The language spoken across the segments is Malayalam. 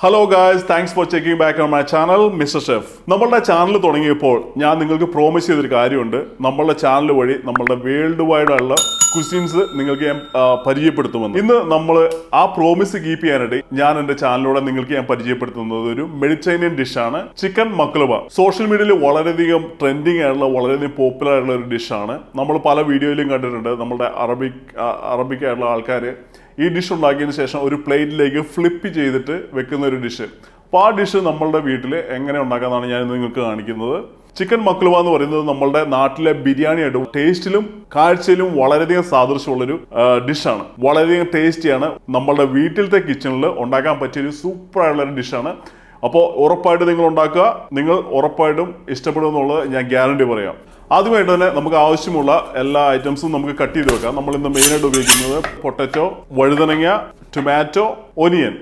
Hello guys, thanks for checking back on my channel, Mr. Chef. നമ്മുടെ ചാനൽ തുടങ്ങിയപ്പോൾ ഞാൻ നിങ്ങൾക്ക് പ്രോമിസ് ചെയ്തൊരു കാര്യമുണ്ട്. നമ്മുടെ ചാനൽ വഴി നമ്മുടെ വേൾഡ് വൈഡ് ഉള്ള കുസിൻസ് നിങ്ങൾക്ക് ഞാൻ പരിചയപ്പെടുത്തുമെന്ന്. ഇന്ന് നമ്മൾ ആ പ്രോമിസ് കീപ്പ് ചെയ്യാനായിട്ട് ഞാൻ എൻ്റെ ചാനലിലൂടെ നിങ്ങൾക്ക് ഞാൻ പരിചയപ്പെടുത്തുന്നത് ഒരു മെഡിറ്ററേനിയൻ ഡിഷാണ് ചിക്കൻ മക്ലുബ. സോഷ്യൽ മീഡിയയിൽ വളരെയധികം ട്രെൻഡിങ് ആയിട്ടുള്ള വളരെയധികം പോപ്പുലർ ആയിട്ടുള്ള ഒരു ഡിഷാണ്. നമ്മൾ പല വീഡിയോയിലും കണ്ടിട്ടുണ്ട്. നമ്മുടെ അറബിക് ആയിട്ടുള്ള ആൾക്കാർ ഈ ഡിഷ് ഉണ്ടാക്കിയതിന് ശേഷം ഒരു പ്ലേറ്റിലേക്ക് ഫ്ലിപ്പ് ചെയ്തിട്ട് വെക്കുന്ന ഒരു ഡിഷ്. അപ്പോൾ ആ ഡിഷ് നമ്മളുടെ വീട്ടിൽ എങ്ങനെ ഉണ്ടാക്കാമെന്നാണ് ഞാൻ നിങ്ങൾക്ക് കാണിക്കുന്നത്. ചിക്കൻ മക്ലുബ എന്ന് പറയുന്നത് നമ്മളുടെ നാട്ടിലെ ബിരിയാണിയായിട്ട് ടേസ്റ്റിലും കാഴ്ചയിലും വളരെയധികം സാദൃശ്യമുള്ളൊരു ഡിഷാണ്. വളരെയധികം ടേസ്റ്റിയാണ്. നമ്മളുടെ വീട്ടിലത്തെ കിച്ചണിൽ ഉണ്ടാക്കാൻ പറ്റിയൊരു സൂപ്പറായിട്ടുള്ളൊരു ഡിഷാണ്. അപ്പോൾ ഉറപ്പായിട്ട് നിങ്ങൾ ഉണ്ടാക്കുക, നിങ്ങൾ ഉറപ്പായിട്ടും ഇഷ്ടപ്പെടുമെന്നുള്ളത് ഞാൻ ഗ്യാരണ്ടി പറയാം. ആദ്യമായിട്ട് തന്നെ നമുക്ക് ആവശ്യമുള്ള എല്ലാ ഐറ്റംസും നമുക്ക് കട്ട് ചെയ്ത് വെക്കാം. നമ്മൾ ഇന്ന് മെയിനായിട്ട് ഉപയോഗിക്കുന്നത് പൊട്ടറ്റോ, വഴുതനങ്ങ, ടൊമാറ്റോ, ഒനിയൻ.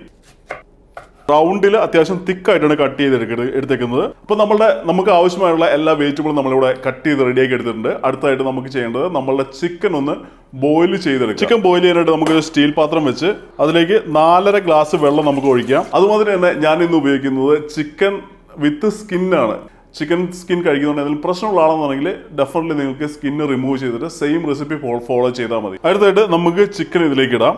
റൗണ്ടിൽ അത്യാവശ്യം തിക്കായിട്ടാണ് കട്ട് ചെയ്ത് എടുത്തേക്കുന്നത്. അപ്പോൾ നമുക്ക് ആവശ്യമായുള്ള എല്ലാ വെജിറ്റബിളും നമ്മളിവിടെ കട്ട് ചെയ്ത് റെഡിയാക്കി എടുത്തിട്ടുണ്ട്. അടുത്തായിട്ട് നമുക്ക് ചെയ്യേണ്ടത് നമ്മളുടെ ചിക്കൻ ഒന്ന് ബോയിൽ ചെയ്തെടുക്കാം. ചിക്കൻ ബോയിൽ ചെയ്യാനായിട്ട് നമുക്കൊരു സ്റ്റീൽ പാത്രം വെച്ച് അതിലേക്ക് 4.5 ഗ്ലാസ് വെള്ളം നമുക്ക് ഒഴിക്കാം. അതുമാതിരി തന്നെ ഞാൻ ഇന്ന് ഉപയോഗിക്കുന്നത് ചിക്കൻ വിത്ത് സ്കിന്നാണ്. ചിക്കൻ സ്കിൻ കഴിക്കുന്നുണ്ട് അതിൽ പ്രശ്നമുള്ള ആളെന്നുണ്ടെങ്കിൽ ഡെഫിനറ്റ്ലി നിങ്ങൾക്ക് സ്കിന്ന് റിമൂവ് ചെയ്തിട്ട് സെയിം റെസിപ്പി ഫോളോ ചെയ്താൽ മതി. അടുത്തായിട്ട് നമുക്ക് ചിക്കൻ ഇതിലേക്ക് ഇടാം.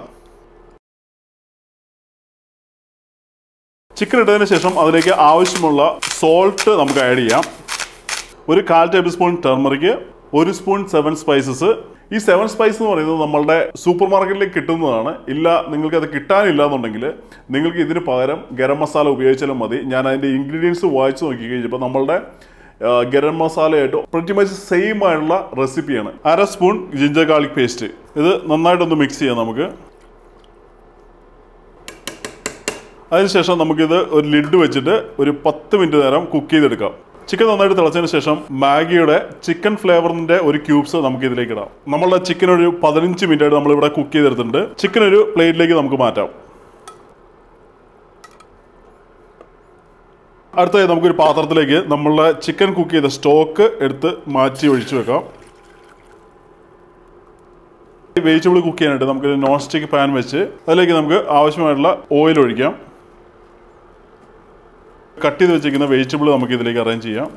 ചിക്കൻ ഇട്ടതിന് ശേഷം അതിലേക്ക് ആവശ്യമുള്ള സോൾട്ട് നമുക്ക് ആഡ് ചെയ്യാം. ഒരു 1/4 table spoon turmeric, 1 spoon 7 spices. ഈ 7 സ്പൈസ് എന്ന് പറയുന്നത് നമ്മളുടെ സൂപ്പർ മാർക്കറ്റിലേക്ക് കിട്ടുന്നതാണ്. നിങ്ങൾക്ക് അത് കിട്ടാനില്ല എന്നുണ്ടെങ്കിൽ നിങ്ങൾക്ക് ഇതിന് പകരം ഗരം മസാല ഉപയോഗിച്ചാലും മതി. ഞാൻ അതിൻ്റെ ഇൻഗ്രീഡിയൻസ് വായിച്ച് നോക്കി കഴിഞ്ഞപ്പോൾ നമ്മളുടെ ഗരം മസാലയായിട്ട് പ്രിറ്റി മച്ച് സെയിം ആയിട്ടുള്ള റെസിപ്പിയാണ്. 1/2 സ്പൂൺ ജിഞ്ചർ ഗാർലിക് പേസ്റ്റ്. ഇത് നന്നായിട്ടൊന്ന് മിക്സ് ചെയ്യാം നമുക്ക്. അതിനുശേഷം നമുക്കിത് ഒരു ലിഡ് വെച്ചിട്ട് ഒരു 10 മിനിറ്റ് നേരം കുക്ക് ചെയ്തെടുക്കാം. ചിക്കൻ നന്നായിട്ട് തിളച്ചതിന് ശേഷം മാഗിയുടെ ചിക്കൻ ഫ്ലേവറിന്റെ ഒരു ക്യൂബ്സ് നമുക്ക് ഇതിലേക്ക് ഇടാം. നമ്മളുടെ ചിക്കൻ ഒരു 15 മിനിറ്റ് ആയിട്ട് നമ്മളിവിടെ കുക്ക് ചെയ്തെടുത്തിട്ടുണ്ട്. ചിക്കൻ ഒരു പ്ലേറ്റിലേക്ക് നമുക്ക് മാറ്റാം. അടുത്തായി നമുക്കൊരു പാത്രത്തിലേക്ക് നമ്മളുടെ ചിക്കൻ കുക്ക് ചെയ്ത സ്റ്റോക്ക് എടുത്ത് മാറ്റി ഒഴിച്ചു വെക്കാം. വെജിറ്റബിൾ കുക്ക് ചെയ്യാനായിട്ട് നമുക്കൊരു നോൺ സ്റ്റിക്ക് പാൻ വെച്ച് അതിലേക്ക് നമുക്ക് ആവശ്യമായിട്ടുള്ള ഓയിൽ ഒഴിക്കാം. കട്ട് ചെയ്ത് വെച്ചിരിക്കുന്ന വെജിറ്റബിൾ നമുക്ക് ഇതിലേക്ക് അറേഞ്ച് ചെയ്യാം.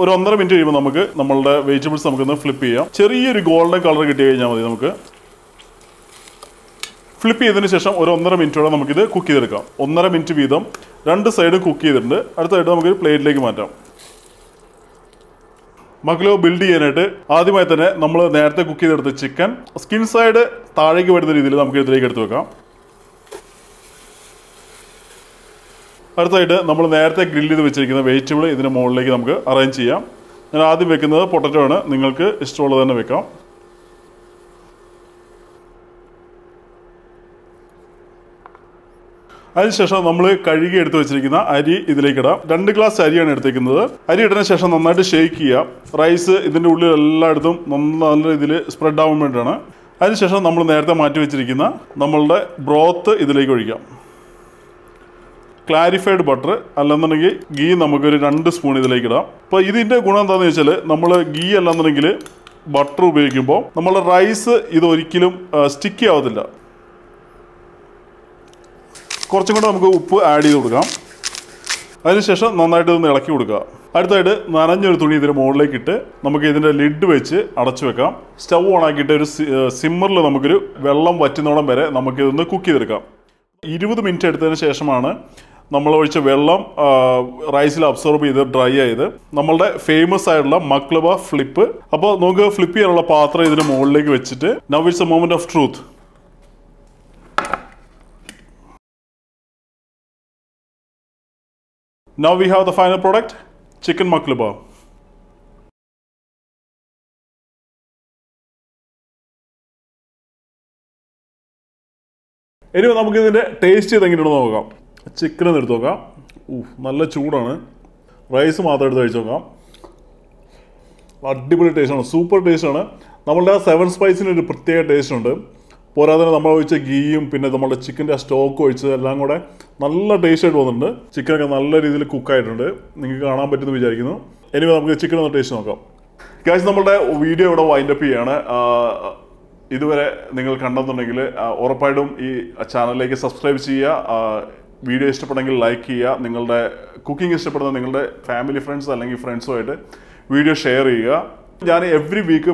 ഒരു 1.5 മിനിറ്റ് കഴിയുമ്പോൾ നമുക്ക് നമ്മളുടെ വെജിറ്റബിൾസ് നമുക്കൊന്ന് ഫ്ലിപ്പ് ചെയ്യാം. ചെറിയൊരു ഗോൾഡൻ കളർ കിട്ടി കഴിഞ്ഞാൽ മതി. നമുക്ക് ഫ്ലിപ്പ് ചെയ്തതിന് ശേഷം ഒരു 1.5 മിനിറ്റോടെ നമുക്കിത് കുക്ക് ചെയ്തെടുക്കാം. 1.5 മിനിറ്റ് വീതം 2 സൈഡും കുക്ക് ചെയ്തിട്ടുണ്ട്. അടുത്തായിട്ട് നമുക്കൊരു പ്ലേറ്റിലേക്ക് മാറ്റാം. മക്ലുബ ബിൽഡ് ചെയ്യാനായിട്ട് ആദ്യമായി തന്നെ നമ്മൾ നേരത്തെ കുക്ക് ചെയ്തെടുത്ത ചിക്കൻ സ്കിൻ സൈഡ് താഴേക്ക് വരുന്ന രീതിയിൽ നമുക്ക് ഇതിലേക്ക് എടുത്ത് വെക്കാം. അടുത്തായിട്ട് നമ്മൾ നേരത്തെ ഗ്രില്ല് ചെയ്ത് വെച്ചിരിക്കുന്ന വെജിറ്റബിൾ ഇതിന് മുകളിലേക്ക് നമുക്ക് അറേഞ്ച് ചെയ്യാം. ഞാൻ ആദ്യം വെക്കുന്നത് പൊട്ടറ്റോ ആണ്. നിങ്ങൾക്ക് ഇഷ്ടമുള്ളത് തന്നെ വെക്കാം. അതിനുശേഷം നമ്മൾ കഴുകി എടുത്ത് വെച്ചിരിക്കുന്ന അരി ഇതിലേക്ക് ഇടാം. 2 ഗ്ലാസ് അരിയാണ് എടുത്തേക്കുന്നത്. അരി ഇട്ടതിന് ശേഷം നന്നായിട്ട് ഷേക്ക് ചെയ്യാം. റൈസ് ഇതിൻ്റെ ഉള്ളിൽ എല്ലായിടത്തും നല്ല രീതിയിൽ സ്പ്രെഡ് ആവാൻ വേണ്ടിയിട്ടാണ്. അതിനുശേഷം നമ്മൾ നേരത്തെ മാറ്റി വെച്ചിരിക്കുന്ന നമ്മളുടെ ബ്രോത്ത് ഇതിലേക്ക് ഒഴിക്കാം. ക്ലാരിഫൈഡ് ബട്ടർ അല്ലെന്നുണ്ടെങ്കിൽ ഗീ നമുക്കൊരു 2 സ്പൂൺ ഇതിലേക്ക് ഇടാം. അപ്പോൾ ഇതിൻ്റെ ഗുണം എന്താണെന്ന് വെച്ചാൽ നമ്മൾ ഗീ അല്ലെന്നുണ്ടെങ്കിൽ ബട്ടർ ഉപയോഗിക്കുമ്പോൾ നമ്മളുടെ റൈസ് ഇതൊരിക്കലും സ്റ്റിക്കി ആവത്തില്ല. കുറച്ചും കൂടെ നമുക്ക് ഉപ്പ് ആഡ് ചെയ്ത് കൊടുക്കാം. അതിനുശേഷം നന്നായിട്ട് ഇതൊന്ന് ഇളക്കി കൊടുക്കുക. അടുത്തായിട്ട് നനഞ്ഞൊരു തുണി ഇതിന് മുകളിലേക്ക് ഇട്ട് നമുക്ക് ഇതിൻ്റെ ലിഡ് വെച്ച് അടച്ചു വെക്കാം. സ്റ്റവ് ഓൺ ആക്കിയിട്ട് ഒരു സിമ്മറിൽ നമുക്കൊരു വെള്ളം വറ്റുന്നോളം വരെ നമുക്കിതൊന്ന് കുക്ക് ചെയ്തെടുക്കാം. 20 മിനിറ്റ് എടുത്തതിന് ശേഷമാണ് നമ്മൾ ഒഴിച്ച വെള്ളം റൈസിൽ അബ്സോർബ് ചെയ്ത് ഡ്രൈ ആയത് നമ്മളുടെ ഫേമസ് ആയിട്ടുള്ള മക്ലുബ ഫ്ലിപ്പ്. അപ്പോൾ നമുക്ക് ഫ്ലിപ്പ് ചെയ്യാനുള്ള പാത്രം ഇതിന് മുകളിലേക്ക് വെച്ചിട്ട് now it's A moment of truth. Now we have the final product, chicken maqluba. ഇനി നമുക്ക് ഇതിൻ്റെ ടേസ്റ്റ് ചെയ്ത് എങ്ങനെയാണെന്ന് നോക്കാം. ചിക്കൻ ഒന്ന് എടുത്ത് നോക്കാം. നല്ല ചൂടാണ്. റൈസ് മാത്രം എടുത്ത് കഴിച്ച് നോക്കാം. അടിപൊളി ടേസ്റ്റാണ്, സൂപ്പർ ടേസ്റ്റാണ്. നമ്മളുടെ ആ 7 സ്പൈസിന് ഒരു പ്രത്യേക ടേസ്റ്റ് ഉണ്ട്. പോരാതെ നമ്മൾ ഒഴിച്ച ഗീയും പിന്നെ നമ്മുടെ ചിക്കൻ്റെ ആ സ്റ്റോക്ക് ഒഴിച്ചത് എല്ലാം കൂടെ നല്ല ടേസ്റ്റ് ആയിട്ട് വന്നിട്ടുണ്ട്. ചിക്കനൊക്കെ നല്ല രീതിയിൽ കുക്കായിട്ടുണ്ട്. നിങ്ങൾക്ക് കാണാൻ പറ്റുമെന്ന് വിചാരിക്കുന്നു. ഇനി നമുക്ക് ചിക്കൻ ഒന്ന് ടേസ്റ്റ് നോക്കാം. ഗൈസ്, നമ്മളുടെ വീഡിയോ ഇവിടെ വൈൻഡപ്പ് ചെയ്യാണ്. ഇതുവരെ നിങ്ങൾ കണ്ടെന്നുണ്ടെങ്കിൽ ഉറപ്പായിട്ടും ഈ ചാനലിലേക്ക് സബ്സ്ക്രൈബ് ചെയ്യുക. വീഡിയോ ഇഷ്ടപ്പെടുമെങ്കിൽ ലൈക്ക് ചെയ്യുക. നിങ്ങളുടെ കുക്കിംഗ് ഇഷ്ടപ്പെടുന്ന നിങ്ങളുടെ ഫാമിലി ഫ്രണ്ട്സ് അല്ലെങ്കിൽ ഫ്രണ്ട്സുമായിട്ട് വീഡിയോ ഷെയർ ചെയ്യുക. ഞാൻ എവറി വീക്ക്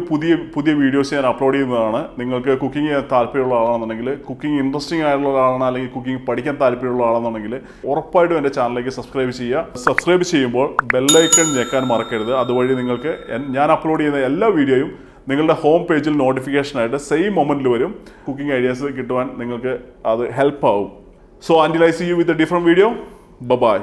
പുതിയ വീഡിയോസ് ഞാൻ അപ്ലോഡ് ചെയ്യുന്നതാണ്. നിങ്ങൾക്ക് കുക്കിംഗ് ചെയ്യാൻ താല്പര്യമുള്ള ആളാണെന്നുണ്ടെങ്കിൽ, കുക്കിംഗ് ഇൻട്രസ്റ്റിംഗ് ആയിട്ടുള്ള ആളാണ്, അല്ലെങ്കിൽ കുക്കിംഗ് പഠിക്കാൻ താല്പര്യമുള്ള ആളാണെന്നുണ്ടെങ്കിൽ ഉറപ്പായിട്ടും എൻ്റെ ചാനലിലേക്ക് സബ്സ്ക്രൈബ് ചെയ്യുക. സബ്സ്ക്രൈബ് ചെയ്യുമ്പോൾ ബെല്ലൈക്കൺ ഞെക്കാൻ മറക്കരുത്. അതുവഴി നിങ്ങൾക്ക് ഞാൻ അപ്ലോഡ് ചെയ്യുന്ന എല്ലാ വീഡിയോയും നിങ്ങളുടെ ഹോം പേജിൽ നോട്ടിഫിക്കേഷനായിട്ട് സെയിം മൊമെൻറ്റിൽ വരും. കുക്കിംഗ് ഐഡിയാസ് കിട്ടുവാൻ നിങ്ങൾക്ക് അത് ഹെൽപ്പ് ആവും. So until I see you with a different video, bye bye.